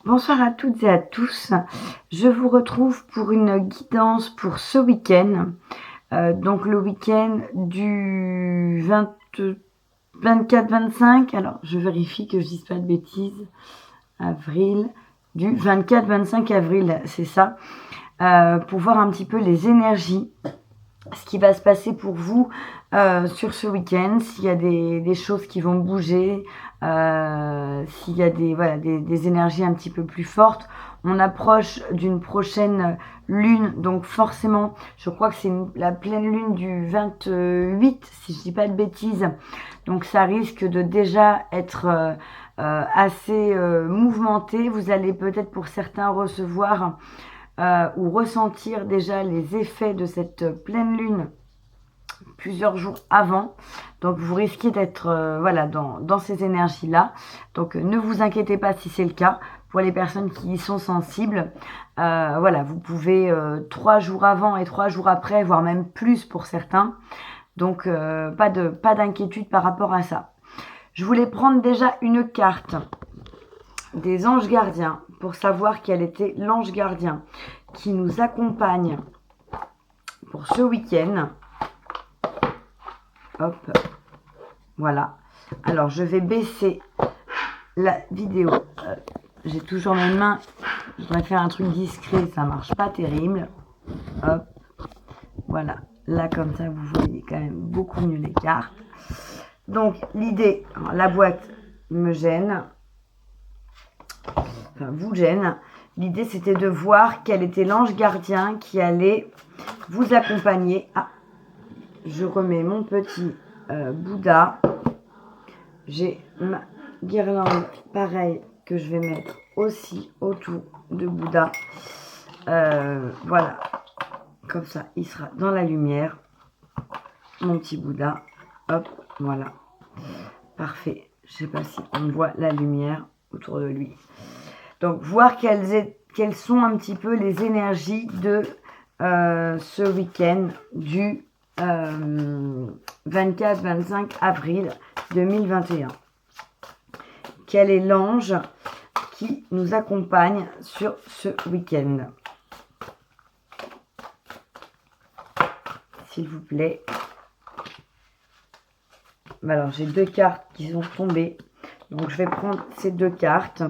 Bonsoir à toutes et à tous. Je vous retrouve pour une guidance pour ce week-end. Donc le week-end du 24-25. Alors je vérifie que je ne dise pas de bêtises. Avril. Du 24-25 avril, c'est ça. Pour voir un petit peu les énergies. Ce qui va se passer pour vous sur ce week-end, s'il y a des choses qui vont bouger, s'il y a des énergies un petit peu plus fortes. On approche d'une prochaine lune, donc forcément, je crois que c'est la pleine lune du 28, si je dis pas de bêtises. Donc ça risque de déjà être assez mouvementé. Vous allez peut-être pour certains recevoir ou ressentir déjà les effets de cette pleine lune plusieurs jours avant. Donc vous risquez d'être voilà, dans ces énergies-là. Donc ne vous inquiétez pas si c'est le cas. Pour les personnes qui y sont sensibles, voilà, vous pouvez 3 jours avant et 3 jours après, voire même plus pour certains. Donc pas d'inquiétude par rapport à ça. Je voulais prendre déjà une carte des anges gardiens pour savoir quel était l'ange gardien qui nous accompagne pour ce week-end. Hop, voilà. Alors, je vais baisser la vidéo. J'ai toujours mes mains. Je voudrais faire un truc discret, ça marche pas terrible. Hop, voilà. Là, comme ça, vous voyez quand même beaucoup mieux les cartes. Donc, l'idée, la boîte me gêne. Enfin, vous gêne. L'idée, c'était de voir quel était l'ange gardien qui allait vous accompagner. Ah, je remets mon petit Bouddha. J'ai ma guirlande, pareil, que je vais mettre aussi autour de Bouddha. Voilà. Comme ça, il sera dans la lumière. Mon petit Bouddha. Hop, voilà. Parfait. Je ne sais pas si on voit la lumière autour de lui. Donc, voir quelles sont un petit peu les énergies de ce week-end du 24-25 avril 2021. Quel est l'ange qui nous accompagne sur ce week-end? S'il vous plaît. Alors, j'ai 2 cartes qui sont tombées. Donc, je vais prendre ces 2 cartes.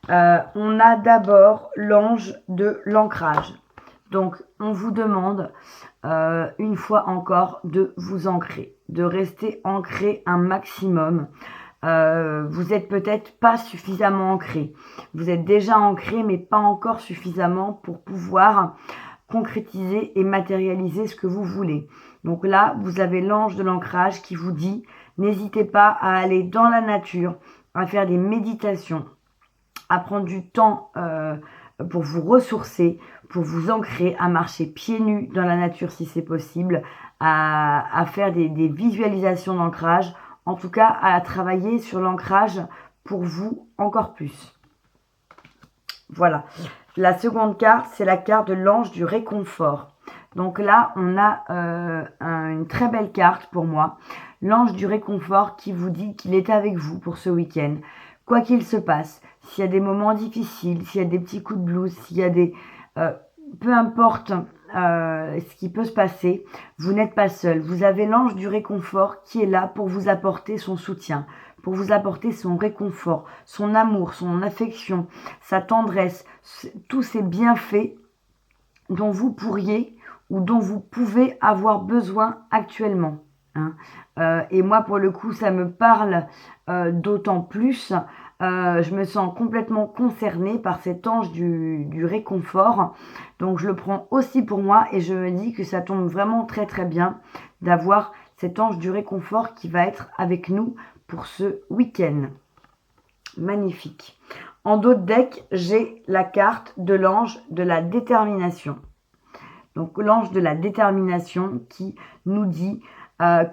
On a d'abord l'ange de l'ancrage. Donc, on vous demande, une fois encore, de vous ancrer, de rester ancré un maximum. Vous êtes peut-être pas suffisamment ancré. Vous êtes déjà ancré, mais pas encore suffisamment pour pouvoir concrétiser et matérialiser ce que vous voulez. Donc là, vous avez l'ange de l'ancrage qui vous dit, n'hésitez pas à aller dans la nature, à faire des méditations, à prendre du temps pour vous ressourcer, pour vous ancrer, à marcher pieds nus dans la nature si c'est possible, à faire des visualisations d'ancrage, en tout cas à travailler sur l'ancrage pour vous encore plus. Voilà. La seconde carte, c'est la carte de l'ange du réconfort. Donc là, on a une très belle carte pour moi. L'ange du réconfort qui vous dit qu'il est avec vous pour ce week-end. Quoi qu'il se passe, s'il y a des moments difficiles, s'il y a des petits coups de blues, s'il y a des... peu importe ce qui peut se passer, vous n'êtes pas seul. Vous avez l'ange du réconfort qui est là pour vous apporter son soutien, pour vous apporter son réconfort, son amour, son affection, sa tendresse, tous ces bienfaits dont vous pourriez ou dont vous pouvez avoir besoin actuellement. Hein. Et moi, pour le coup, ça me parle d'autant plus. Je me sens complètement concernée par cet ange du réconfort. Donc, je le prends aussi pour moi et je me dis que ça tombe vraiment très très bien d'avoir cet ange du réconfort qui va être avec nous pour ce week-end. Magnifique. En dos de deck, j'ai la carte de l'ange de la détermination. Donc, l'ange de la détermination qui nous dit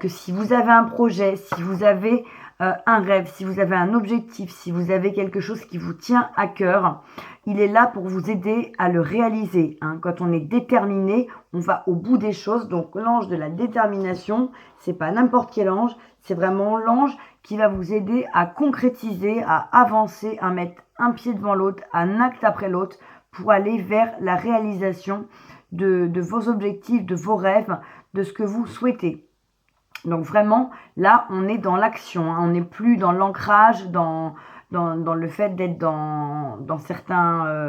que si vous avez un projet, si vous avez un rêve, si vous avez un objectif, si vous avez quelque chose qui vous tient à cœur, il est là pour vous aider à le réaliser. Hein. Quand on est déterminé, on va au bout des choses. Donc l'ange de la détermination, c'est pas n'importe quel ange, c'est vraiment l'ange qui va vous aider à concrétiser, à avancer, à mettre un pied devant l'autre, un acte après l'autre, pour aller vers la réalisation de vos objectifs, de vos rêves, de ce que vous souhaitez. Donc vraiment, là, on est dans l'action, hein. On n'est plus dans l'ancrage, dans le fait d'être dans certains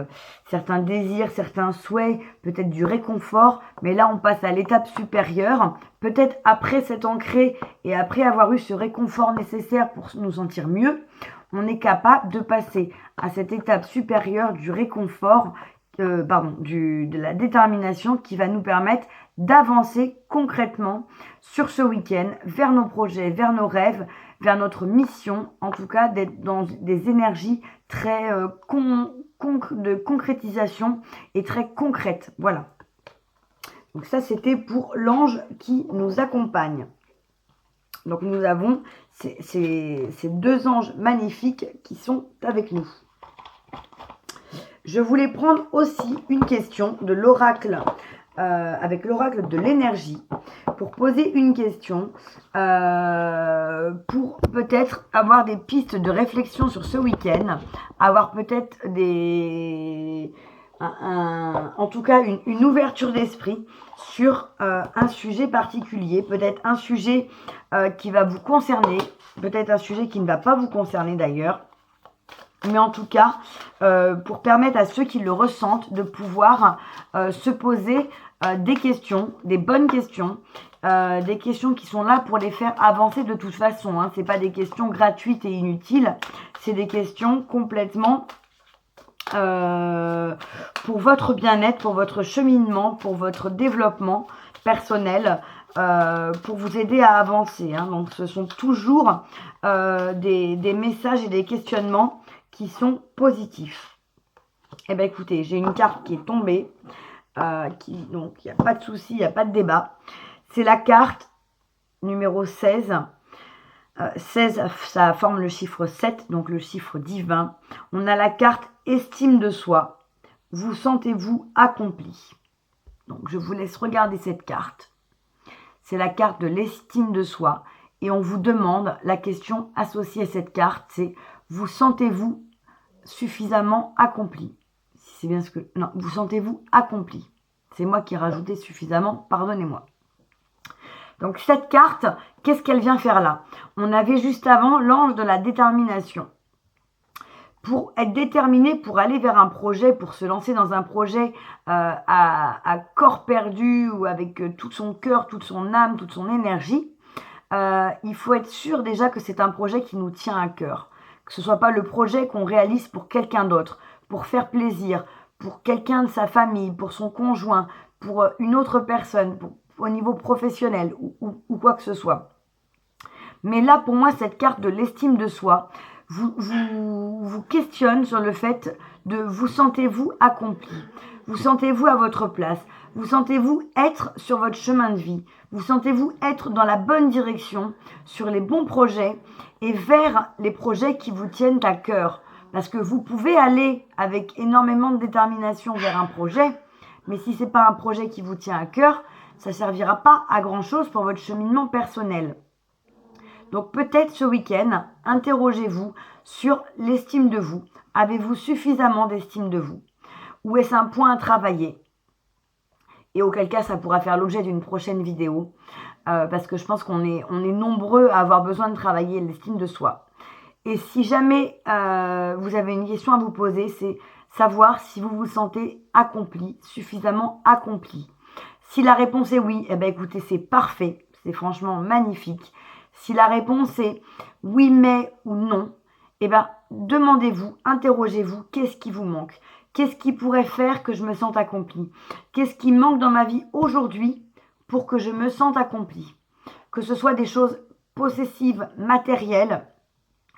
désirs, certains souhaits, peut-être du réconfort. Mais là, on passe à l'étape supérieure. Peut-être après s'être ancré et après avoir eu ce réconfort nécessaire pour nous sentir mieux, on est capable de passer à cette étape supérieure du réconfort, de la détermination qui va nous permettre d'avancer concrètement sur ce week-end vers nos projets, vers nos rêves, vers notre mission, en tout cas d'être dans des énergies très de concrétisation et très concrètes. Voilà. Donc ça, c'était pour l'ange qui nous accompagne. Donc nous avons ces deux anges magnifiques qui sont avec nous. Je voulais prendre aussi une question de l'oracle, avec l'oracle de l'énergie, pour poser une question, pour peut-être avoir des pistes de réflexion sur ce week-end, avoir peut-être en tout cas une ouverture d'esprit sur un sujet particulier, peut-être un sujet qui va vous concerner, peut-être un sujet qui ne va pas vous concerner d'ailleurs. Mais en tout cas, pour permettre à ceux qui le ressentent de pouvoir se poser des questions, des bonnes questions, des questions qui sont là pour les faire avancer de toute façon. Hein. Ce n'est pas des questions gratuites et inutiles, c'est des questions complètement pour votre bien-être, pour votre cheminement, pour votre développement personnel, pour vous aider à avancer. Hein. Donc ce sont toujours des messages et des questionnements qui sont positifs. Eh bien écoutez, j'ai une carte qui est tombée, donc il n'y a pas de souci, il n'y a pas de débat. C'est la carte numéro 16. 16, ça forme le chiffre 7, donc le chiffre divin. On a la carte estime de soi. Vous sentez-vous accompli? Donc je vous laisse regarder cette carte. C'est la carte de l'estime de soi. Et on vous demande, la question associée à cette carte, c'est: vous sentez-vous suffisamment accompli? Si c'est bien ce que... Non, vous sentez-vous accompli? C'est moi qui ai rajouté suffisamment, pardonnez-moi. Donc cette carte, qu'est-ce qu'elle vient faire là? On avait juste avant l'ange de la détermination. Pour être déterminé, pour aller vers un projet, pour se lancer dans un projet à corps perdu ou avec tout son cœur, toute son âme, toute son énergie, il faut être sûr déjà que c'est un projet qui nous tient à cœur. Que ce ne soit pas le projet qu'on réalise pour quelqu'un d'autre, pour faire plaisir, pour quelqu'un de sa famille, pour son conjoint, pour une autre personne, au niveau professionnel ou quoi que ce soit. Mais là, pour moi, cette carte de l'estime de soi vous questionne sur le fait de vous sentez-vous accompli, vous sentez-vous à votre place, vous sentez-vous être sur votre chemin de vie, vous sentez-vous être dans la bonne direction, sur les bons projets et vers les projets qui vous tiennent à cœur. Parce que vous pouvez aller avec énormément de détermination vers un projet, mais si ce n'est pas un projet qui vous tient à cœur, ça ne servira pas à grand-chose pour votre cheminement personnel. Donc peut-être ce week-end, interrogez-vous sur l'estime de vous. Avez-vous suffisamment d'estime de vous? Ou est-ce un point à travailler? Et auquel cas, ça pourra faire l'objet d'une prochaine vidéo. Parce que je pense qu'on est nombreux à avoir besoin de travailler l'estime de soi. Et si jamais vous avez une question à vous poser, c'est savoir si vous vous sentez accompli, suffisamment accompli. Si la réponse est oui, eh bien écoutez, c'est parfait. C'est franchement magnifique. Si la réponse est oui mais ou non, eh bien demandez-vous, interrogez-vous, qu'est-ce qui vous manque? Qu'est-ce qui pourrait faire que je me sente accompli? Qu'est-ce qui manque dans ma vie aujourd'hui pour que je me sente accompli? Que ce soit des choses possessives, matérielles,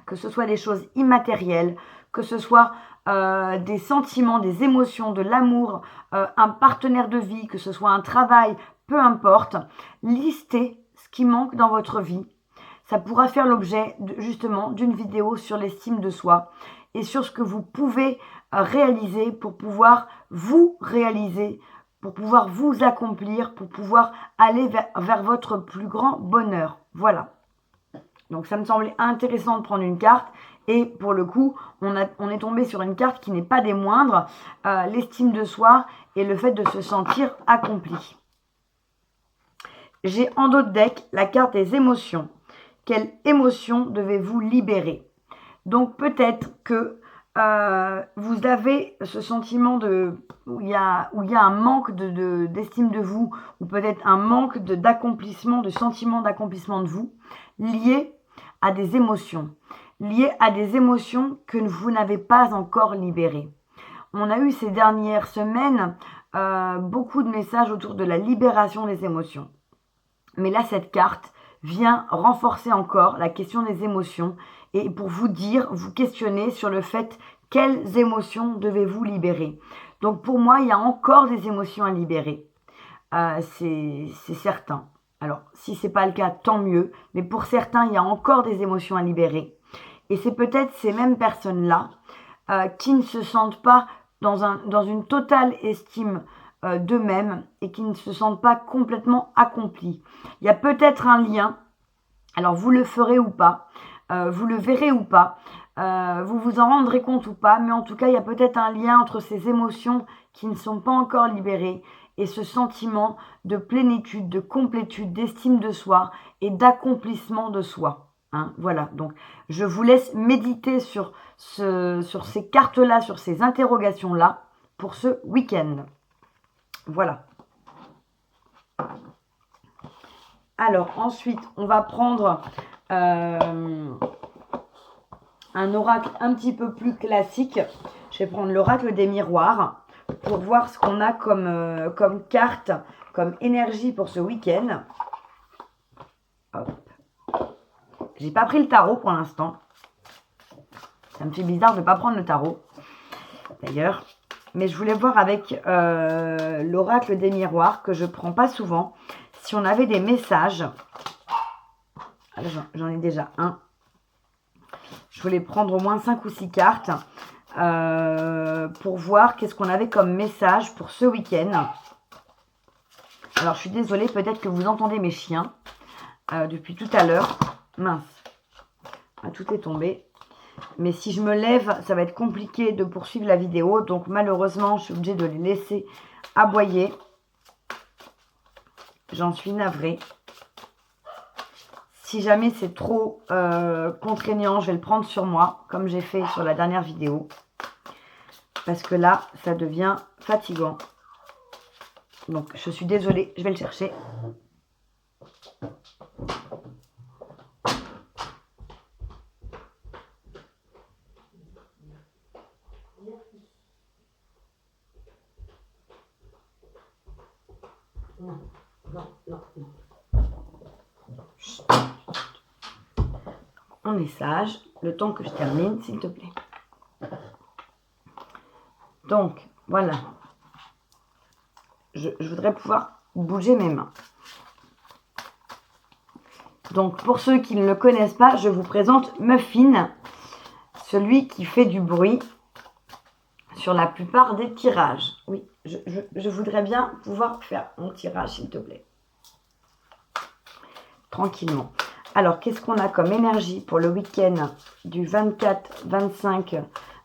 que ce soit des choses immatérielles, que ce soit des sentiments, des émotions, de l'amour, un partenaire de vie, que ce soit un travail, peu importe, listez ce qui manque dans votre vie. Ça pourra faire l'objet justement d'une vidéo sur l'estime de soi et sur ce que vous pouvez réaliser pour pouvoir vous réaliser, pour pouvoir vous accomplir, pour pouvoir aller vers votre plus grand bonheur. Voilà. Donc ça me semblait intéressant de prendre une carte Et pour le coup, on est tombé sur une carte qui n'est pas des moindres, l'estime de soi et le fait de se sentir accompli. J'ai en dos de deck la carte des émotions. Quelle émotion devez-vous libérer? Donc peut-être que vous avez ce sentiment où il y a un manque d'estime de vous, ou peut-être un manque d'accomplissement, de sentiment d'accomplissement de vous, lié à des émotions. Lié à des émotions que vous n'avez pas encore libérées. On a eu ces dernières semaines beaucoup de messages autour de la libération des émotions. Mais là, cette carte vient renforcer encore la question des émotions et pour vous dire, vous questionner sur le fait quelles émotions devez-vous libérer. Donc pour moi, il y a encore des émotions à libérer. C'est certain. Alors, si ce n'est pas le cas, tant mieux. Mais pour certains, il y a encore des émotions à libérer. Et c'est peut-être ces mêmes personnes-là qui ne se sentent pas dans une totale estime d'eux-mêmes et qui ne se sentent pas complètement accomplis. Il y a peut-être un lien, alors vous le ferez ou pas, vous le verrez ou pas, vous vous en rendrez compte ou pas, mais en tout cas, il y a peut-être un lien entre ces émotions qui ne sont pas encore libérées et ce sentiment de plénitude, de complétude, d'estime de soi et d'accomplissement de soi. Hein, voilà, donc je vous laisse méditer sur ces cartes-là, sur ces interrogations-là pour ce week-end. Voilà. Alors, ensuite, on va prendre un oracle un petit peu plus classique. Je vais prendre l'oracle des miroirs pour voir ce qu'on a comme carte, comme énergie pour ce week-end. J'ai pas pris le tarot pour l'instant. Ça me fait bizarre de ne pas prendre le tarot, d'ailleurs. Mais je voulais voir avec l'oracle des miroirs, que je prends pas souvent, si on avait des messages. Alors, j'en ai déjà un. Je voulais prendre au moins 5 ou 6 cartes pour voir qu'est-ce qu'on avait comme message pour ce week-end. Alors, je suis désolée, peut-être que vous entendez mes chiens depuis tout à l'heure. Mince, tout est tombé. Mais si je me lève, ça va être compliqué de poursuivre la vidéo. Donc malheureusement, je suis obligée de les laisser aboyer. J'en suis navrée. Si jamais c'est trop contraignant, je vais le prendre sur moi, comme j'ai fait sur la dernière vidéo. Parce que là, ça devient fatigant. Donc je suis désolée, je vais le chercher. Non. Chut. On est sage. Le temps que je termine, s'il te plaît. Donc, voilà. Je voudrais pouvoir bouger mes mains. Donc, pour ceux qui ne le connaissent pas, je vous présente Muffin, celui qui fait du bruit sur la plupart des tirages. Oui, je voudrais bien pouvoir faire mon tirage, s'il te plaît. Tranquillement. Alors, qu'est-ce qu'on a comme énergie pour le week-end du 24-25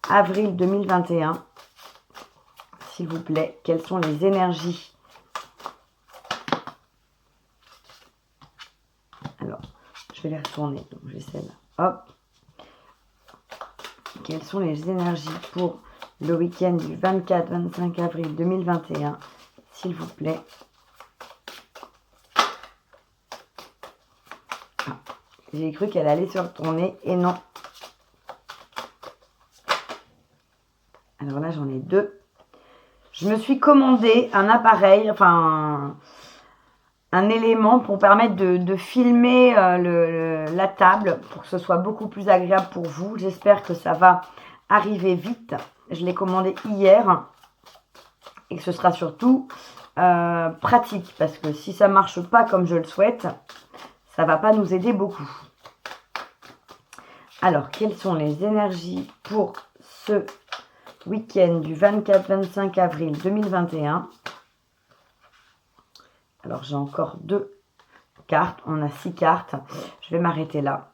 avril 2021? S'il vous plaît, quelles sont les énergies? Alors, je vais les retourner. Donc, j'ai celle-là. Hop. Quelles sont les énergies pour le week-end du 24-25 avril 2021? S'il vous plaît. J'ai cru qu'elle allait se retourner et non. Alors là, j'en ai deux. Je me suis commandé un appareil, enfin un élément pour permettre de filmer la table pour que ce soit beaucoup plus agréable pour vous. J'espère que ça va arriver vite. Je l'ai commandé hier et que ce sera surtout pratique parce que si ça ne marche pas comme je le souhaite, ça ne va pas nous aider beaucoup. Alors, quelles sont les énergies pour ce week-end du 24-25 avril 2021? Alors, j'ai encore 2 cartes. On a 6 cartes. Je vais m'arrêter là.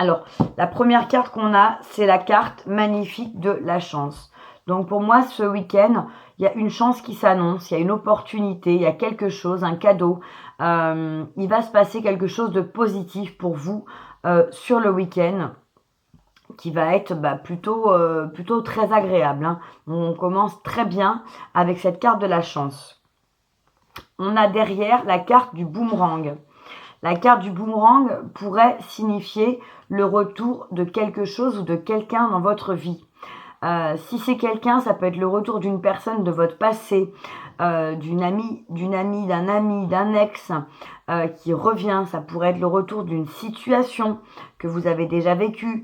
Alors, la première carte qu'on a, c'est la carte magnifique de la chance. Donc, pour moi, ce week-end, il y a une chance qui s'annonce, il y a une opportunité, il y a quelque chose, un cadeau. Il va se passer quelque chose de positif pour vous sur le week-end qui va être plutôt très agréable. Hein. On commence très bien avec cette carte de la chance. On a derrière la carte du boomerang. La carte du boomerang pourrait signifier le retour de quelque chose ou de quelqu'un dans votre vie. Si c'est quelqu'un, ça peut être le retour d'une personne de votre passé, d'un ami, d'un ex qui revient. Ça pourrait être le retour d'une situation que vous avez déjà vécue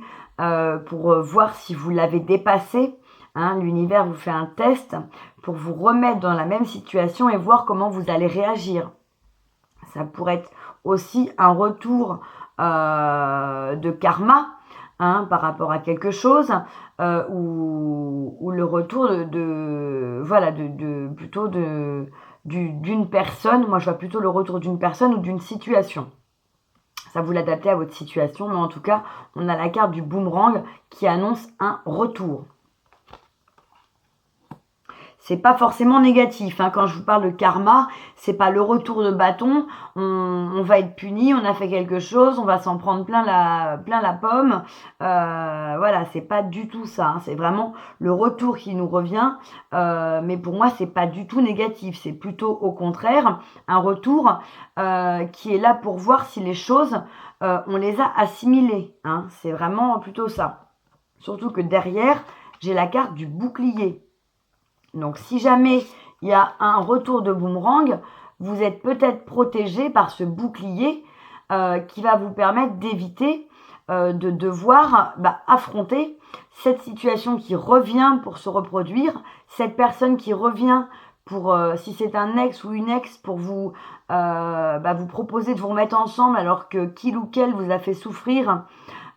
pour voir si vous l'avez dépassée. Hein, l'univers vous fait un test pour vous remettre dans la même situation et voir comment vous allez réagir. Ça pourrait être aussi un retour de karma hein, par rapport à quelque chose ou le retour d'une personne. Moi, je vois plutôt le retour d'une personne ou d'une situation. Ça vous l'adaptez à votre situation, mais en tout cas, on a la carte du boomerang qui annonce un retour. C'est pas forcément négatif. Hein. Quand je vous parle de karma, c'est pas le retour de bâton. On va être puni, on a fait quelque chose, on va s'en prendre plein la pomme. Voilà, c'est pas du tout ça. Hein. C'est vraiment le retour qui nous revient. Mais pour moi, c'est pas du tout négatif. C'est plutôt au contraire un retour qui est là pour voir si les choses, on les a assimilées. Hein. C'est vraiment plutôt ça. Surtout que derrière, j'ai la carte du bouclier. Donc, si jamais il y a un retour de boomerang, vous êtes peut-être protégé par ce bouclier qui va vous permettre d'éviter de devoir affronter cette situation qui revient pour se reproduire, cette personne qui revient pour, si c'est un ex ou une ex, pour vous proposer de vous remettre ensemble alors que qu'il ou qu'elle vous a fait souffrir.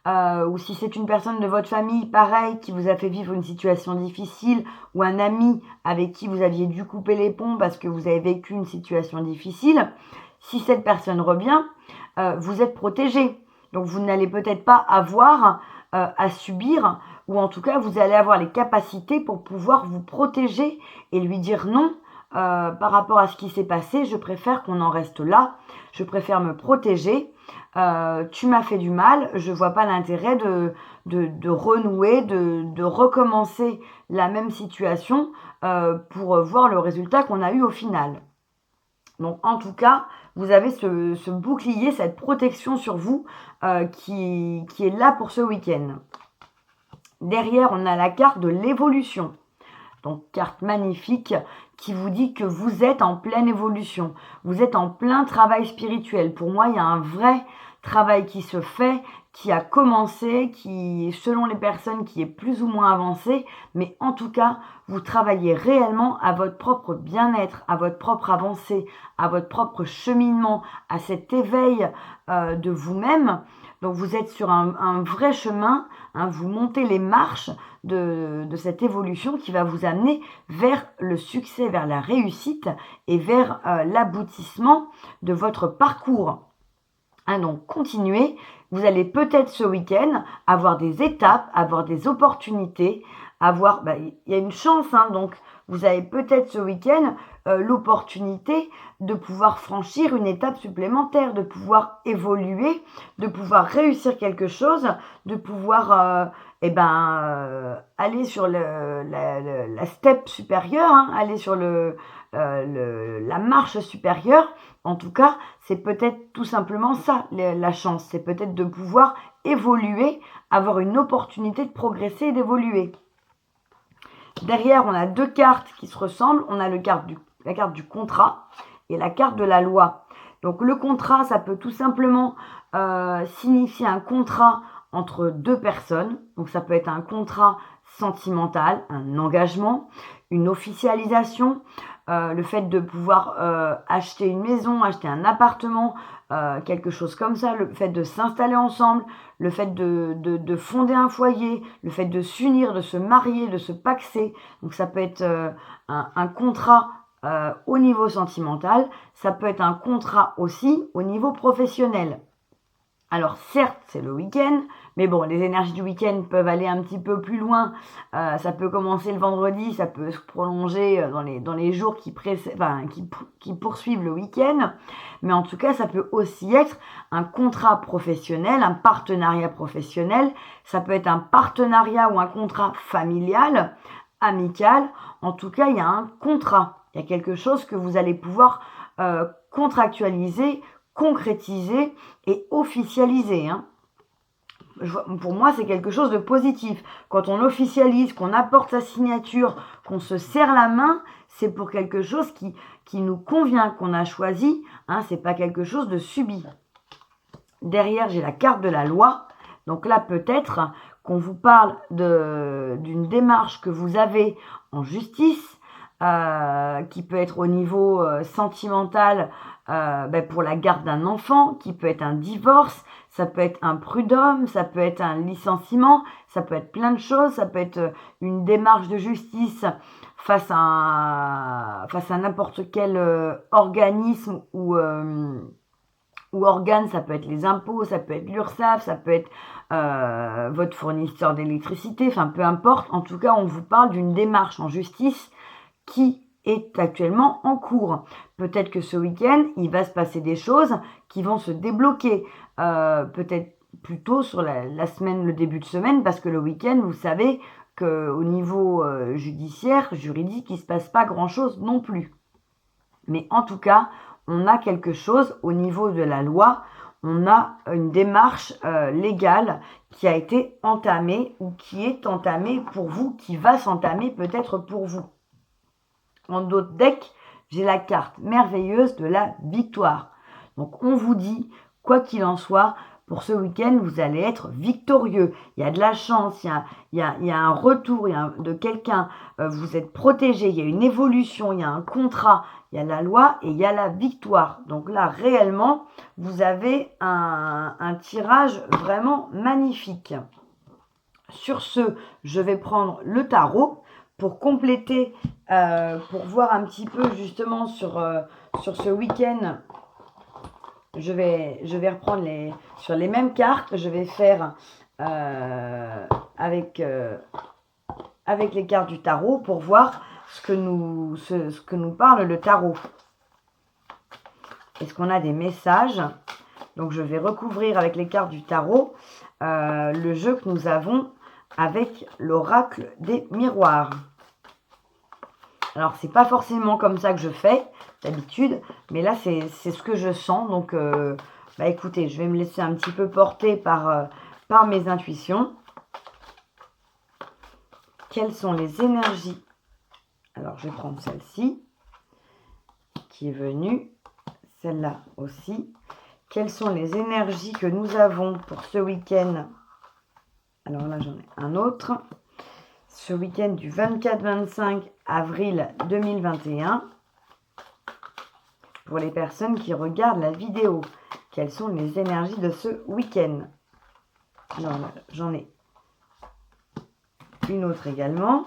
Ou si c'est une personne de votre famille, pareil, qui vous a fait vivre une situation difficile, ou un ami avec qui vous aviez dû couper les ponts parce que vous avez vécu une situation difficile, si cette personne revient, vous êtes protégé. Donc vous n'allez peut-être pas avoir à subir, ou en tout cas vous allez avoir les capacités pour pouvoir vous protéger et lui dire non. Par rapport à ce qui s'est passé, je préfère qu'on en reste là, je préfère me protéger. Tu m'as fait du mal, je vois pas l'intérêt de renouer, de recommencer la même situation pour voir le résultat qu'on a eu au final. Donc en tout cas, vous avez ce bouclier, cette protection sur vous qui est là pour ce week-end. Derrière, on a la carte de l'évolution. Donc, carte magnifique qui vous dit que vous êtes en pleine évolution. Vous êtes en plein travail spirituel. Pour moi, il y a un vrai travail qui se fait, qui a commencé, qui, selon les personnes, qui est plus ou moins avancé. Mais en tout cas, vous travaillez réellement à votre propre bien-être, à votre propre avancée, à votre propre cheminement, à cet éveil de vous-même. Donc, vous êtes sur un vrai chemin. Hein, vous montez les marches de cette évolution qui va vous amener vers le succès, vers la réussite et vers l'aboutissement de votre parcours. Hein, donc continuez, vous allez peut-être ce week-end avoir des étapes, avoir des opportunités, il y a une chance, hein, donc vous avez peut-être ce week-end l'opportunité de pouvoir franchir une étape supplémentaire, de pouvoir évoluer, de pouvoir réussir quelque chose, de pouvoir aller sur la step supérieure, hein, aller sur la marche supérieure. En tout cas, c'est peut-être tout simplement ça, la chance. C'est peut-être de pouvoir évoluer, avoir une opportunité de progresser et d'évoluer. Derrière, on a deux cartes qui se ressemblent. On a la carte du contrat et la carte de la loi. Donc le contrat, ça peut tout simplement signifier un contrat entre deux personnes. Donc ça peut être un contrat sentimental, un engagement, une officialisation, le fait de pouvoir acheter une maison, acheter un appartement, quelque chose comme ça, le fait de s'installer ensemble, le fait de fonder un foyer, le fait de s'unir, de se marier, de se paxer. Donc ça peut être un contrat au niveau sentimental, ça peut être un contrat aussi au niveau professionnel. Alors certes, c'est le week-end, mais bon, les énergies du week-end peuvent aller un petit peu plus loin. Ça peut commencer le vendredi, ça peut se prolonger dans les jours qui poursuivent le week-end. Mais en tout cas, ça peut aussi être un contrat professionnel, un partenariat professionnel. Ça peut être un partenariat ou un contrat familial, amical. En tout cas, il y a un contrat. Il y a quelque chose que vous allez pouvoir contractualiser, concrétiser et officialiser. Pour moi, c'est quelque chose de positif. Quand on officialise, qu'on apporte sa signature, qu'on se serre la main, c'est pour quelque chose qui nous convient, qu'on a choisi. C'est pas quelque chose de subi. Derrière, j'ai la carte de la loi. Donc là, peut-être qu'on vous parle d'une démarche que vous avez en justice, qui peut être au niveau sentimental pour la garde d'un enfant, qui peut être un divorce, ça peut être un prud'homme, ça peut être un licenciement, ça peut être plein de choses, ça peut être une démarche de justice face à n'importe quel organisme ou organe, ça peut être les impôts, ça peut être l'URSSAF, ça peut être votre fournisseur d'électricité, enfin peu importe. En tout cas, on vous parle d'une démarche en justice qui est actuellement en cours. Peut-être que ce week-end, il va se passer des choses qui vont se débloquer. Peut-être plutôt sur la semaine, le début de semaine, parce que le week-end, vous savez qu'au niveau judiciaire, juridique, il ne se passe pas grand-chose non plus. Mais en tout cas, on a quelque chose au niveau de la loi, on a une démarche légale qui a été entamée ou qui est entamée pour vous, qui va s'entamer peut-être pour vous. En d'autres decks, j'ai la carte merveilleuse de la victoire. Donc on vous dit, quoi qu'il en soit, pour ce week-end, vous allez être victorieux. Il y a de la chance, il y a un retour de quelqu'un, vous êtes protégé, il y a une évolution, il y a un contrat, il y a la loi et il y a la victoire. Donc là, réellement, vous avez un tirage vraiment magnifique. Sur ce, je vais prendre le tarot pour compléter, pour voir un petit peu justement sur ce week-end. Je vais reprendre sur les mêmes cartes. Je vais faire avec les cartes du tarot pour voir ce que nous parle le tarot. Est-ce qu'on a des messages? Donc je vais recouvrir avec les cartes du tarot le jeu que nous avons avec l'oracle des miroirs. Alors c'est pas forcément comme ça que je fais d'habitude, mais là c'est ce que je sens. Donc écoutez, je vais me laisser un petit peu porter par mes intuitions. Quelles sont les énergies? Alors je vais prendre celle-ci qui est venue, celle-là aussi. Quelles sont les énergies que nous avons pour ce week-end? Alors là j'en ai un autre. Ce week-end du 24-25 avril 2021. Pour les personnes qui regardent la vidéo, quelles sont les énergies de ce week-end? Alors là, j'en ai une autre également.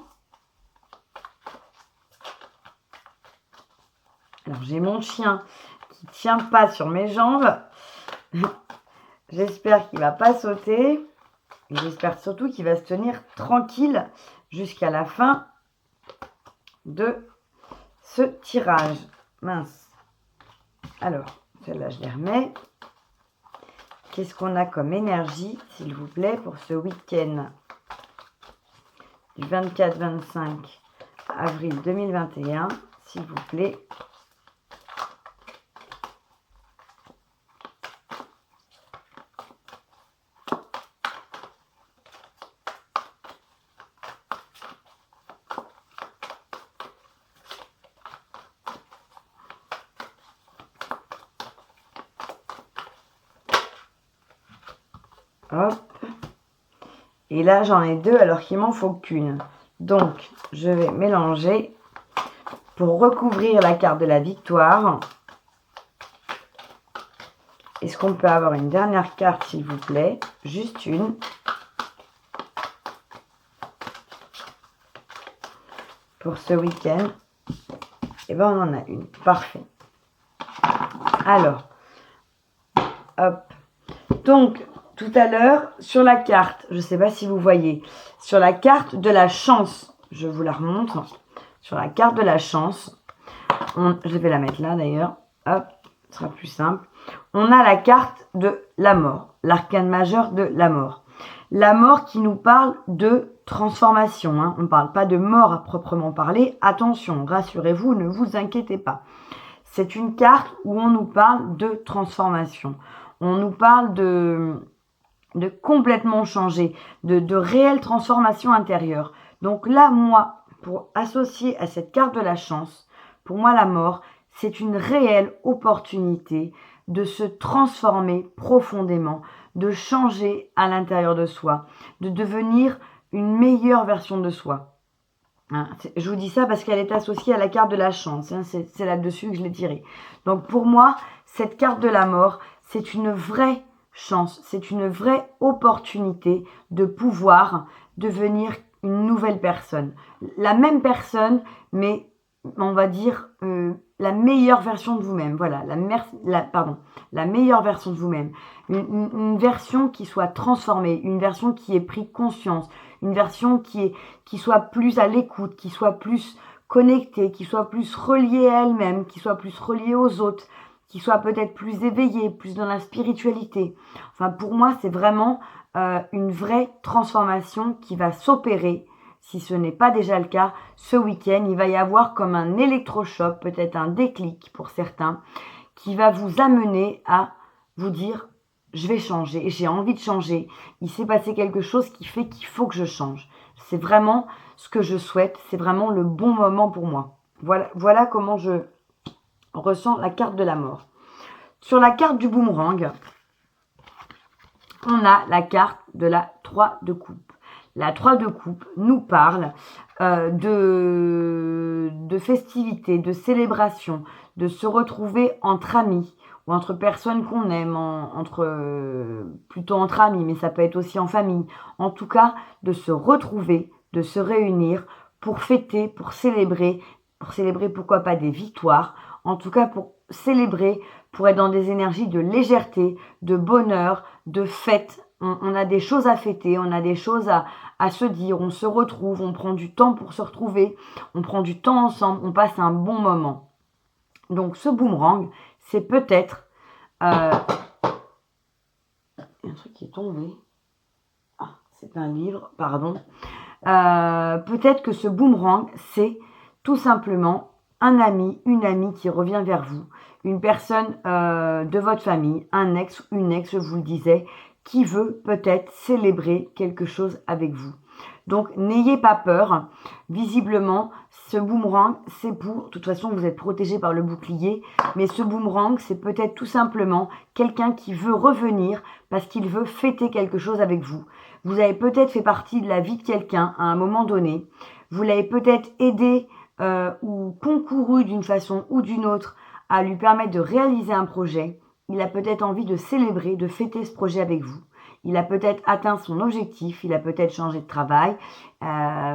Alors j'ai mon chien qui ne tient pas sur mes jambes. J'espère qu'il ne va pas sauter. Et j'espère surtout qu'il va se tenir tranquille jusqu'à la fin de ce tirage. Mince. Alors, celle-là, je les remets. Qu'est-ce qu'on a comme énergie, s'il vous plaît, pour ce week-end du 24-25 avril 2021, s'il vous plaît. Hop. Et là, j'en ai deux alors qu'il m'en faut qu'une. Donc, je vais mélanger pour recouvrir la carte de la victoire. Est-ce qu'on peut avoir une dernière carte, s'il vous plaît? Juste une. Pour ce week-end. Et bien, on en a une. Parfait. Alors, hop. Donc, tout à l'heure, sur la carte, je ne sais pas si vous voyez, sur la carte de la chance, je vous la remontre, sur la carte de la chance, je vais la mettre là d'ailleurs, hop, ce sera plus simple. On a la carte de la mort, l'arcane majeur de la mort. La mort qui nous parle de transformation, hein. On ne parle pas de mort à proprement parler, attention, rassurez-vous, ne vous inquiétez pas. C'est une carte où on nous parle de transformation, on nous parle de complètement changer, de réelle transformation intérieure. Donc là, moi, pour associer à cette carte de la chance, pour moi, la mort, c'est une réelle opportunité de se transformer profondément, de changer à l'intérieur de soi, de devenir une meilleure version de soi. Hein, je vous dis ça parce qu'elle est associée à la carte de la chance. Hein, c'est là-dessus que je l'ai tirée. Donc pour moi, cette carte de la mort, c'est une vraie chance, c'est une vraie opportunité de pouvoir devenir une nouvelle personne. La même personne, mais on va dire la meilleure version de vous-même. Voilà, la meilleure version de vous-même. Une version qui soit transformée, une version qui ait pris conscience, une version qui soit plus à l'écoute, qui soit plus connectée, qui soit plus reliée à elle-même, qui soit plus reliée aux autres, qui soit peut-être plus éveillée, plus dans la spiritualité. Enfin, pour moi, c'est vraiment une vraie transformation qui va s'opérer. Si ce n'est pas déjà le cas, ce week-end, il va y avoir comme un électrochoc, peut-être un déclic pour certains, qui va vous amener à vous dire « je vais changer, j'ai envie de changer, il s'est passé quelque chose qui fait qu'il faut que je change ». C'est vraiment ce que je souhaite, c'est vraiment le bon moment pour moi. Voilà comment je ressens la carte de la mort. Sur la carte du boomerang, on a la carte de la 3 de coupe. La 3 de coupe nous parle de festivités, de célébrations, de se retrouver entre amis ou entre personnes qu'on aime, plutôt entre amis, mais ça peut être aussi en famille. En tout cas, de se retrouver, de se réunir pour fêter, pour célébrer pourquoi pas des victoires, en tout cas pour célébrer, pour être dans des énergies de légèreté, de bonheur, de fête. On a des choses à fêter, on a des choses à se dire, on se retrouve, on prend du temps pour se retrouver, on prend du temps ensemble, on passe un bon moment. Donc ce boomerang, c'est peut-être... il y a un truc qui est tombé. Ah, c'est un livre, pardon. Peut-être que ce boomerang, c'est tout simplement un ami, une amie qui revient vers vous, une personne de votre famille, un ex, une ex, je vous le disais, qui veut peut-être célébrer quelque chose avec vous. Donc, n'ayez pas peur. Visiblement, ce boomerang, c'est pour... De toute façon, vous êtes protégé par le bouclier. Mais ce boomerang, c'est peut-être tout simplement quelqu'un qui veut revenir parce qu'il veut fêter quelque chose avec vous. Vous avez peut-être fait partie de la vie de quelqu'un à un moment donné. Vous l'avez peut-être aidé ou concouru d'une façon ou d'une autre à lui permettre de réaliser un projet. Il a peut-être envie de célébrer, de fêter ce projet avec vous. Il a peut-être atteint son objectif, il a peut-être changé de travail,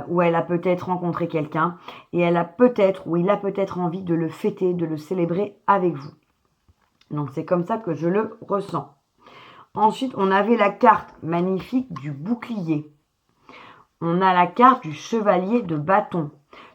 ou elle a peut-être rencontré quelqu'un, et il a peut-être envie de le fêter, de le célébrer avec vous. Donc c'est comme ça que je le ressens. Ensuite, on avait la carte magnifique du bouclier. On a la carte du chevalier de bâton.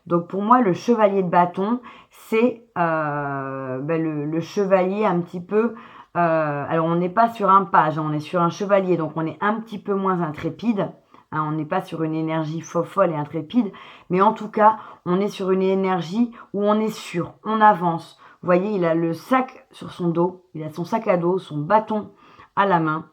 Donc pour moi, le chevalier de bâton, c'est le chevalier un petit peu... alors on n'est pas sur un page, hein, on est sur un chevalier, donc on est un petit peu moins intrépide. Hein, on n'est pas sur une énergie folle et intrépide, mais en tout cas, on est sur une énergie où on est sûr, on avance. Vous voyez, il a le sac sur son dos, il a son sac à dos, son bâton à la main,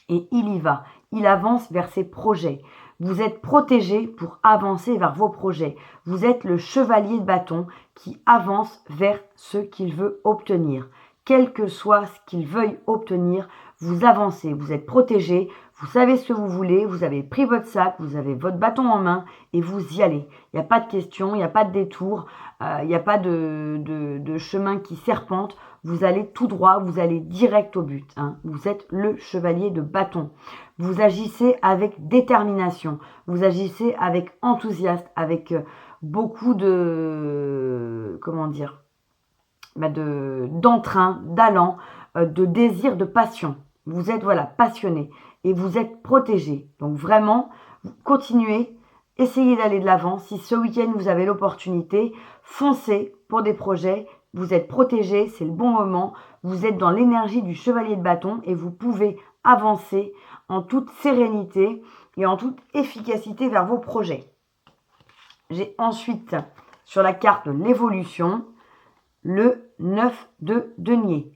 et il y va. Il avance vers ses projets. Vous êtes protégé pour avancer vers vos projets. Vous êtes le chevalier de bâton qui avance vers ce qu'il veut obtenir. Quel que soit ce qu'il veuille obtenir, vous avancez, vous êtes protégé, vous savez ce que vous voulez, vous avez pris votre sac, vous avez votre bâton en main et vous y allez. Il n'y a pas de question, il n'y a pas de détour, il n'y a pas de chemin qui serpente. Vous allez tout droit, vous allez direct au but. Hein. Vous êtes le chevalier de bâton. Vous agissez avec détermination, vous agissez avec enthousiasme, avec beaucoup de... comment dire, d'entrain, d'allant, de désir, de passion. Vous êtes, voilà, passionné et vous êtes protégé. Donc vraiment, continuez, essayez d'aller de l'avant. Si ce week-end, vous avez l'opportunité, foncez pour des projets. Vous êtes protégé, c'est le bon moment. Vous êtes dans l'énergie du chevalier de bâton et vous pouvez avancer en toute sérénité et en toute efficacité vers vos projets. J'ai ensuite, sur la carte de l'évolution, le 9 de denier.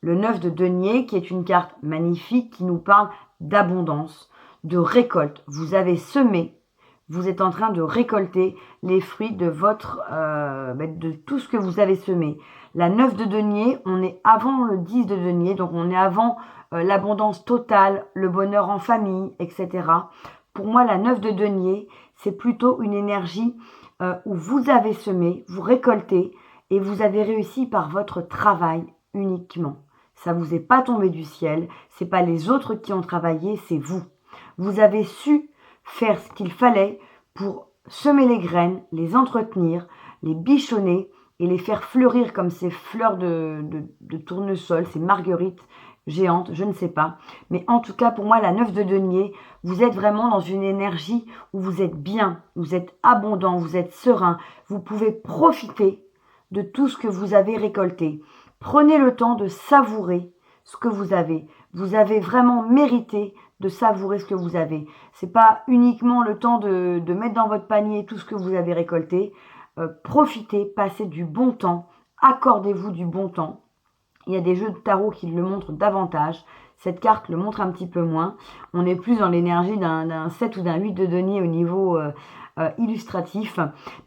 Le 9 de denier qui est une carte magnifique qui nous parle d'abondance, de récolte. Vous avez semé, vous êtes en train de récolter les fruits de de tout ce que vous avez semé. La 9 de denier, on est avant le 10 de denier, donc on est avant l'abondance totale, le bonheur en famille, etc. Pour moi, la 9 de denier, c'est plutôt une énergie où vous avez semé, vous récoltez et vous avez réussi par votre travail uniquement. Ça vous est pas tombé du ciel, c'est pas les autres qui ont travaillé, c'est vous. Vous avez su faire ce qu'il fallait pour semer les graines, les entretenir, les bichonner et les faire fleurir comme ces fleurs de tournesol, ces marguerites géantes, je ne sais pas. Mais en tout cas, pour moi, la 9 de denier, vous êtes vraiment dans une énergie où vous êtes bien, vous êtes abondant, vous êtes serein, vous pouvez profiter de tout ce que vous avez récolté. Prenez le temps de savourer ce que vous avez. Vous avez vraiment mérité de savourer ce que vous avez. C'est pas uniquement le temps de mettre dans votre panier tout ce que vous avez récolté. Profitez, passez du bon temps, accordez-vous du bon temps. Il y a des jeux de tarot qui le montrent davantage. Cette carte le montre un petit peu moins. On est plus dans l'énergie d'un 7 ou d'un 8 de denier au niveau illustratif.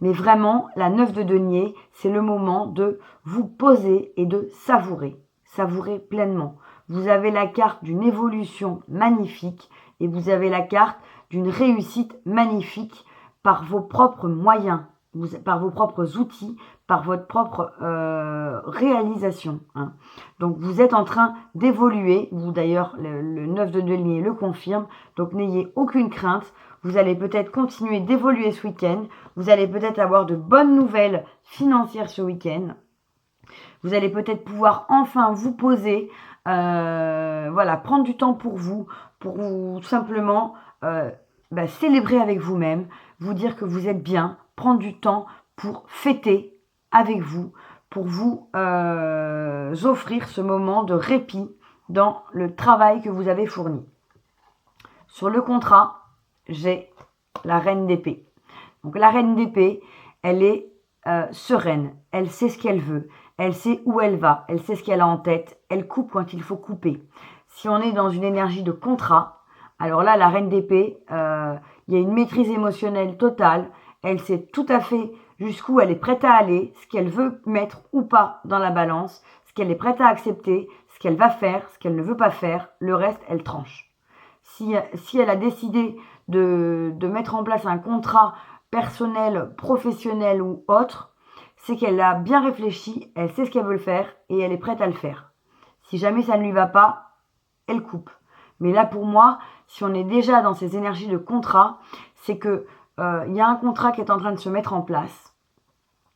Mais vraiment, la 9 de denier, c'est le moment de vous poser et de savourer. Savourer pleinement. Vous avez la carte d'une évolution magnifique et vous avez la carte d'une réussite magnifique par vos propres moyens, par vos propres outils, par votre propre réalisation. Hein. Donc vous êtes en train d'évoluer, vous d'ailleurs le 9 de denier le confirme, donc n'ayez aucune crainte, vous allez peut-être continuer d'évoluer ce week-end, vous allez peut-être avoir de bonnes nouvelles financières ce week-end, vous allez peut-être pouvoir enfin vous poser, voilà, prendre du temps pour vous tout simplement célébrer avec vous-même, vous dire que vous êtes bien, prendre du temps pour fêter avec vous, pour vous offrir ce moment de répit dans le travail que vous avez fourni. Sur le contrat, j'ai la reine d'épée. Donc la reine d'épée, elle est sereine, elle sait ce qu'elle veut, elle sait où elle va, elle sait ce qu'elle a en tête, elle coupe quand il faut couper. Si on est dans une énergie de contrat, alors là, la reine d'épée, il y a une maîtrise émotionnelle totale, elle sait tout à fait jusqu'où elle est prête à aller, ce qu'elle veut mettre ou pas dans la balance, ce qu'elle est prête à accepter, ce qu'elle va faire, ce qu'elle ne veut pas faire, le reste, elle tranche. Si elle a décidé de mettre en place un contrat personnel, professionnel ou autre, c'est qu'elle a bien réfléchi, elle sait ce qu'elle veut faire et elle est prête à le faire. Si jamais ça ne lui va pas, elle coupe. Mais là, pour moi, si on est déjà dans ces énergies de contrat, c'est que y a un contrat qui est en train de se mettre en place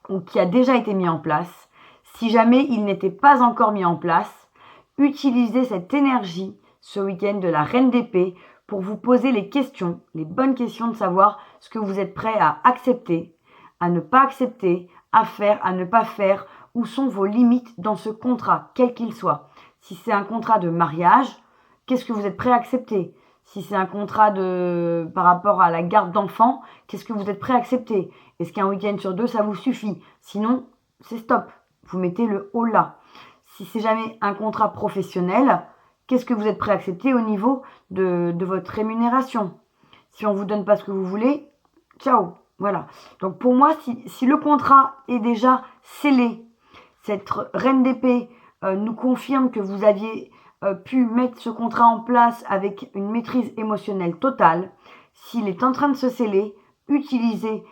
ou qui a déjà été mis en place. Si jamais il n'était pas encore mis en place, utilisez cette énergie ce week-end de la reine d'épée pour vous poser les questions, les bonnes questions de savoir ce que vous êtes prêt à accepter, à ne pas accepter, à faire, à ne pas faire, où sont vos limites dans ce contrat, quel qu'il soit. Si c'est un contrat de mariage, qu'est-ce que vous êtes prêt à accepter? Si c'est un contrat par rapport à la garde d'enfants, qu'est-ce que vous êtes prêt à accepter? Est-ce qu'un week-end sur 2, ça vous suffit? Sinon, c'est stop. Vous mettez le haut là. Si c'est jamais un contrat professionnel, qu'est-ce que vous êtes prêt à accepter au niveau de votre rémunération? Si on ne vous donne pas ce que vous voulez, ciao. Voilà. Donc pour moi, si le contrat est déjà scellé, cette reine d'épée nous confirme que vous aviez pu mettre ce contrat en place avec une maîtrise émotionnelle totale. S'il est en train de se sceller, utilisez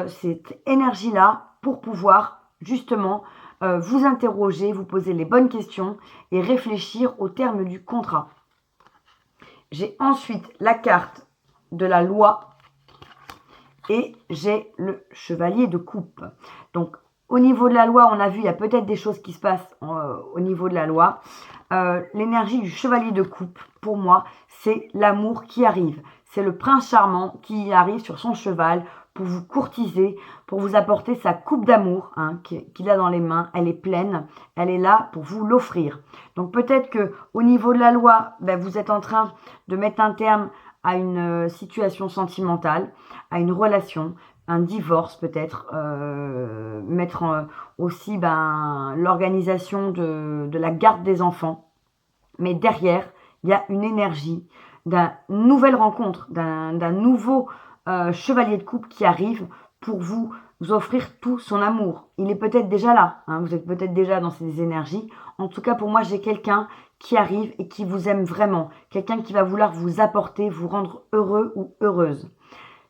cette énergie-là pour pouvoir justement vous interroger, vous poser les bonnes questions et réfléchir au terme du contrat. J'ai ensuite la carte de la loi et j'ai le chevalier de coupe. Donc Au niveau de la loi, on a vu, il y a peut-être des choses qui se passent au niveau de la loi. L'énergie du chevalier de coupe, pour moi, c'est l'amour qui arrive. C'est le prince charmant qui arrive sur son cheval pour vous courtiser, pour vous apporter sa coupe d'amour qu'il a dans les mains. Elle est pleine, elle est là pour vous l'offrir. Donc peut-être que au niveau de la loi, vous êtes en train de mettre un terme à une situation sentimentale, à une relation, un divorce peut-être, mettre aussi l'organisation de la garde des enfants. Mais derrière, il y a une énergie d'une nouvelle rencontre, d'un nouveau chevalier de coupe qui arrive pour vous offrir tout son amour. Il est peut-être déjà là, vous êtes peut-être déjà dans ces énergies. En tout cas, pour moi, j'ai quelqu'un qui arrive et qui vous aime vraiment. Quelqu'un qui va vouloir vous apporter, vous rendre heureux ou heureuse.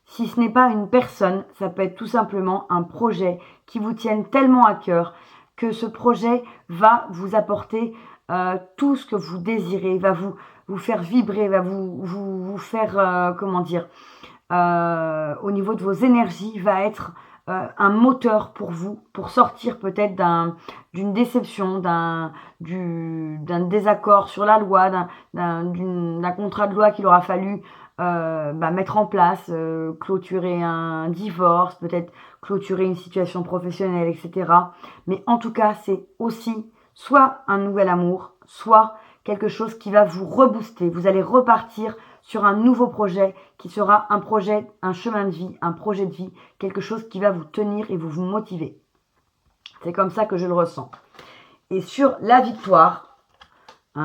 Si ce n'est pas une personne, ça peut être tout simplement un projet qui vous tienne tellement à cœur que ce projet va vous apporter tout ce que vous désirez, va vous faire vibrer, va vous faire, au niveau de vos énergies, va être un moteur pour vous, pour sortir peut-être d'une déception, d'un désaccord sur la loi, d'un contrat de loi qu'il aura fallu mettre en place, clôturer un divorce, peut-être clôturer une situation professionnelle, etc. Mais en tout cas, c'est aussi soit un nouvel amour, soit quelque chose qui va vous rebooster. Vous allez repartir sur un nouveau projet qui sera un projet, un chemin de vie, un projet de vie, quelque chose qui va vous tenir et vous motiver. C'est comme ça que je le ressens. Et sur la victoire,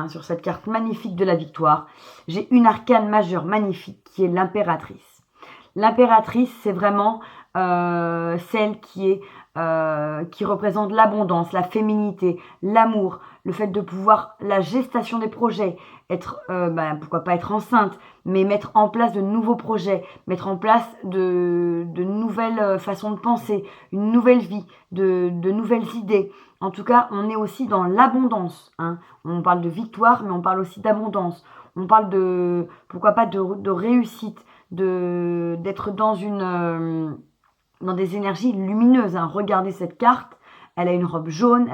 sur cette carte magnifique de la victoire, j'ai une arcane majeure magnifique qui est l'impératrice. L'impératrice, c'est vraiment celle qui représente l'abondance, la féminité, l'amour, le fait de pouvoir, la gestation des projets, être, pourquoi pas être enceinte, mais mettre en place de nouveaux projets, mettre en place de nouvelles façons de penser, une nouvelle vie, de nouvelles idées. En tout cas, on est aussi dans l'abondance. On parle de victoire, mais on parle aussi d'abondance. On parle de, pourquoi pas, de réussite, d'être dans des énergies lumineuses. Regardez cette carte, elle a une robe jaune,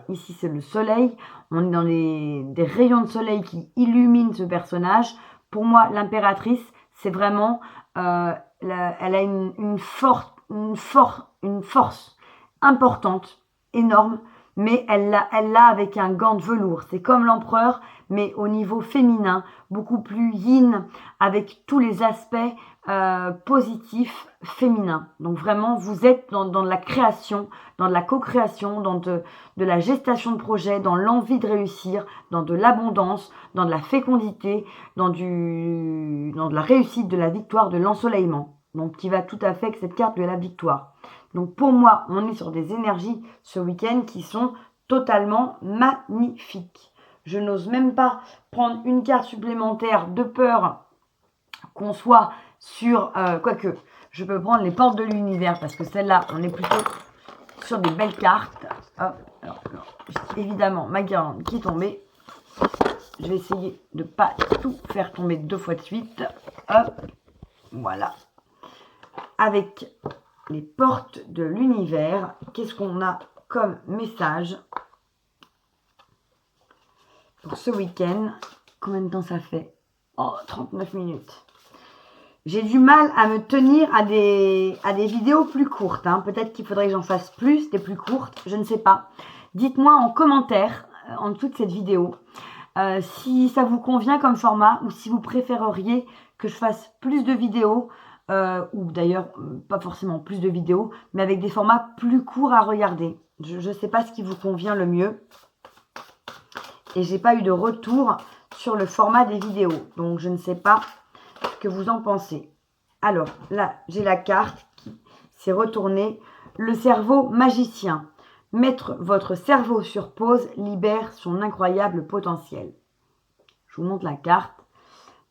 ici c'est le soleil, on est dans des rayons de soleil qui illuminent ce personnage. Pour moi, l'impératrice, c'est vraiment, elle a une force importante, énorme, mais elle l'a avec un gant de velours. C'est comme l'empereur, mais au niveau féminin, beaucoup plus yin, avec tous les aspects positifs féminins. Donc vraiment, vous êtes dans de la création, dans de la co-création, dans de la gestation de projet, dans l'envie de réussir, dans de l'abondance, dans de la fécondité, dans de la réussite, de la victoire, de l'ensoleillement. Donc qui va tout à fait avec cette carte de la victoire. Donc pour moi, on est sur des énergies ce week-end qui sont totalement magnifiques. Je n'ose même pas prendre une carte supplémentaire de peur qu'on soit sur... quoique, je peux prendre les portes de l'univers parce que celle-là, on est plutôt sur des belles cartes. Hop, alors, évidemment, ma guirlande qui est tombée. Je vais essayer de ne pas tout faire tomber 2 fois de suite. Hop, voilà. Avec les portes de l'univers, qu'est-ce qu'on a comme message pour ce week-end? Combien de temps ça fait? Oh, 39 minutes. J'ai du mal à me tenir à des vidéos plus courtes. Peut-être qu'il faudrait que j'en fasse plus, des plus courtes, je ne sais pas. Dites-moi en commentaire, en dessous de cette vidéo, si ça vous convient comme format ou si vous préféreriez que je fasse plus de vidéos, ou d'ailleurs pas forcément plus de vidéos, mais avec des formats plus courts à regarder. Je ne sais pas ce qui vous convient le mieux. Et j'ai pas eu de retour sur le format des vidéos. Donc je ne sais pas ce que vous en pensez. Alors là, j'ai la carte qui s'est retournée. Le cerveau magicien. Mettre votre cerveau sur pause libère son incroyable potentiel. Je vous montre la carte.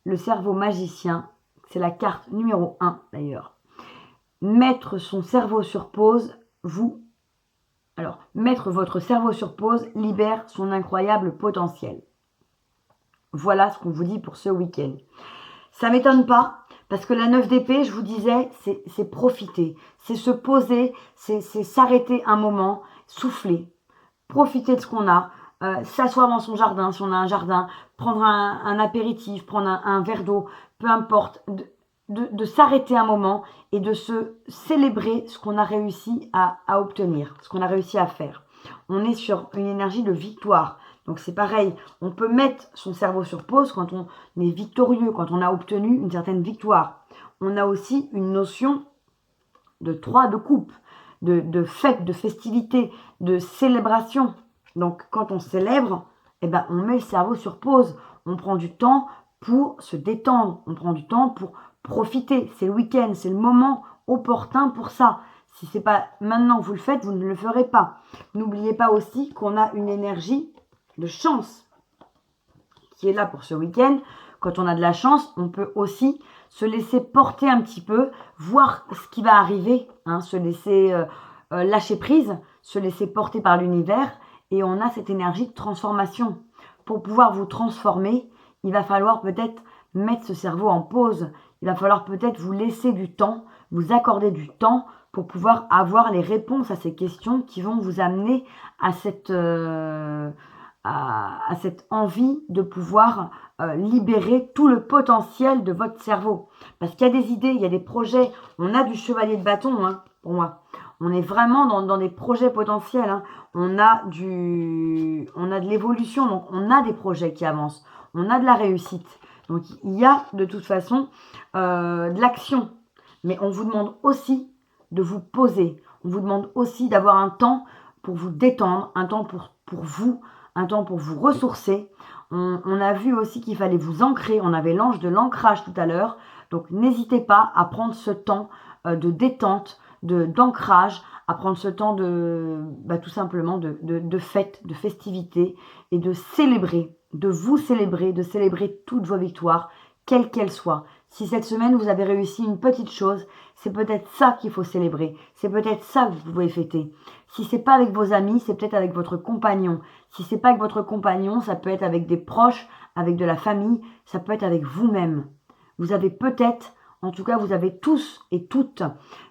Le cerveau magicien, c'est la carte numéro 1 d'ailleurs. Mettre son cerveau sur pause, mettre votre cerveau sur pause libère son incroyable potentiel. Voilà ce qu'on vous dit pour ce week-end. Ça ne m'étonne pas Parce que la 9 d'épée, je vous disais, c'est profiter, c'est se poser, c'est s'arrêter un moment, souffler, profiter de ce qu'on a, s'asseoir dans son jardin, si on a un jardin, prendre un apéritif, prendre un verre d'eau, peu importe, de s'arrêter un moment et de se célébrer ce qu'on a réussi à obtenir, ce qu'on a réussi à faire. On est sur une énergie de victoire. Donc c'est pareil, on peut mettre son cerveau sur pause quand on est victorieux, quand on a obtenu une certaine victoire. On a aussi une notion de 3 de coupe, de fête, de festivité, de célébration. Donc quand on célèbre, eh ben, on met le cerveau sur pause. On prend du temps pour se détendre, on prend du temps pour profiter. C'est le week-end, c'est le moment opportun pour ça. Si ce n'est pas maintenant que vous le faites, vous ne le ferez pas. N'oubliez pas aussi qu'on a une énergie de chance qui est là pour ce week-end. Quand on a de la chance, on peut aussi se laisser porter un petit peu, voir ce qui va arriver, hein, se laisser lâcher prise, se laisser porter par l'univers. Et on a cette énergie de transformation. Pour pouvoir vous transformer, il va falloir peut-être mettre ce cerveau en pause. Il va falloir peut-être vous laisser du temps, vous accorder du temps pour pouvoir avoir les réponses à ces questions qui vont vous amener à cette envie de pouvoir libérer tout le potentiel de votre cerveau. Parce qu'il y a des idées, il y a des projets. On a du chevalier de bâton, hein, pour moi. On est vraiment dans des projets potentiels. Hein. On a de l'évolution, donc on a des projets qui avancent. On a de la réussite. Donc il y a de toute façon de l'action. Mais on vous demande aussi de vous poser. On vous demande aussi d'avoir un temps pour vous détendre, un temps pour vous, un temps pour vous ressourcer. On a vu aussi qu'il fallait vous ancrer. On avait l'ange de l'ancrage tout à l'heure. Donc n'hésitez pas à prendre ce temps de détente, d'ancrage, à prendre ce temps tout simplement de fête, de festivité et de célébrer, de vous célébrer, de célébrer toutes vos victoires, quelles qu'elles soient. Si cette semaine vous avez réussi une petite chose, c'est peut-être ça qu'il faut célébrer. C'est peut-être ça que vous pouvez fêter. Si c'est pas avec vos amis, c'est peut-être avec votre compagnon. Si c'est pas avec votre compagnon, ça peut être avec des proches, avec de la famille, ça peut être avec vous-même. Vous avez peut-être, en tout cas vous avez tous et toutes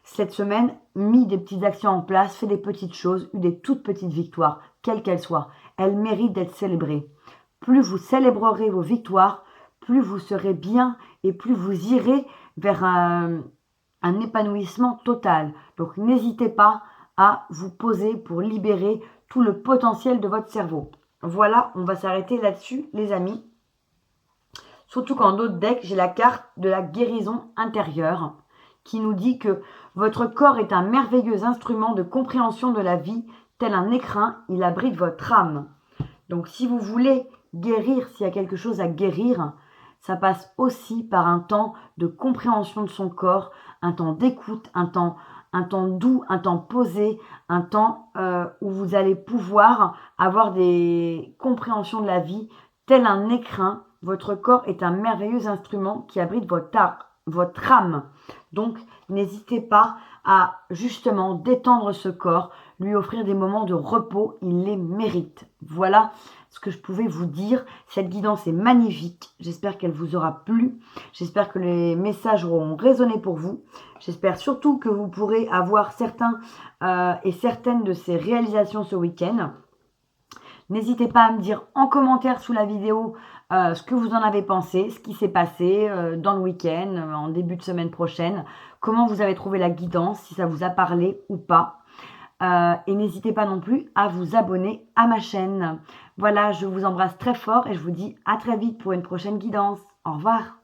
cette semaine mis des petites actions en place, fait des petites choses, eu des toutes petites victoires, quelles qu'elles soient. Elles méritent d'être célébrées. Plus vous célébrerez vos victoires, plus vous serez bien et plus vous irez vers un épanouissement total. Donc n'hésitez pas à vous poser pour libérer tout le potentiel de votre cerveau. Voilà, on va s'arrêter là-dessus les amis. Surtout qu'en d'autres decks, j'ai la carte de la guérison intérieure qui nous dit que votre corps est un merveilleux instrument de compréhension de la vie, tel un écrin, il abrite votre âme. Donc si vous voulez guérir, s'il y a quelque chose à guérir, ça passe aussi par un temps de compréhension de son corps, un temps d'écoute, un temps doux, un temps posé, un temps où vous allez pouvoir avoir des compréhensions de la vie, tel un écrin. Votre corps est un merveilleux instrument qui abrite votre âme. Donc, n'hésitez pas à justement détendre ce corps, lui offrir des moments de repos, il les mérite. Voilà ce que je pouvais vous dire. Cette guidance est magnifique. J'espère qu'elle vous aura plu. J'espère que les messages auront résonné pour vous. J'espère surtout que vous pourrez avoir certains et certaines de ces réalisations ce week-end. N'hésitez pas à me dire en commentaire sous la vidéo ce que vous en avez pensé, ce qui s'est passé dans le week-end, en début de semaine prochaine, comment vous avez trouvé la guidance, si ça vous a parlé ou pas. Et n'hésitez pas non plus à vous abonner à ma chaîne. Voilà, je vous embrasse très fort et je vous dis à très vite pour une prochaine guidance. Au revoir.